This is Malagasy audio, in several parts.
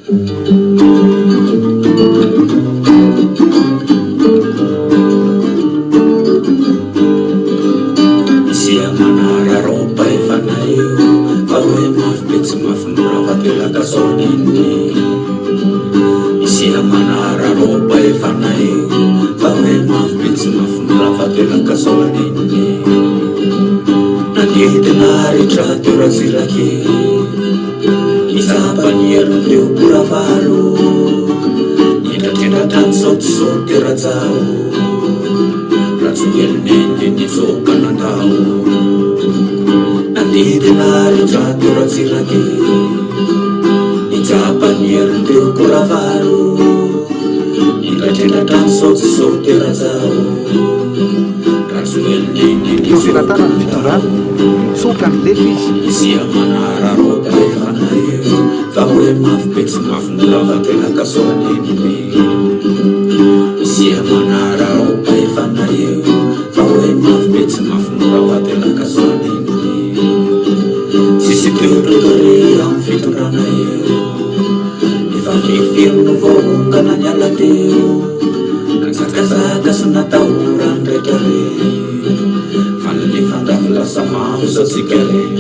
Isia manara roba efana io fa hoe mafy be tsy mafindora vatelaka soniny. Isia manara roba efana io fa hoe mafy be tsy mafindora vatelaka soniny. Nandeha tena rehetra teo raziraky izapany hery teo koravalo nitratrendratrany saotisaoty rajao ratsogelineny nizokanandao. Nandeha tena rehetra teo raziraky izapany hery teo koravalo nitratrendratrany saotisaoty rajao Teo filatana ny fitondrana mitsoka ny lefy izy. Isia manara roba efana io fa hoe mafy be tsy mafindora vatelaka soniny. Isia manara roba efana io fa hoe mafy be tsy mafindora vatelaka soniny. Tsisy toerotory amin'ny fitondrana io efa firifiry no voongana ny ala teo natsakazaka sy natahorany rehetra rey fanalefandafy lasa mahozatsika rey.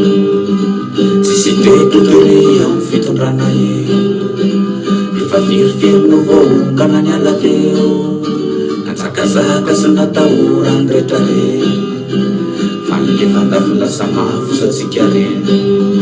Tsisy toerotory amin'ny fitondrana io efa firifiry no voongana ny ala teo natsakazaka sy natahorany rehetra rey fanalefandafy lasa mahozatsika rey.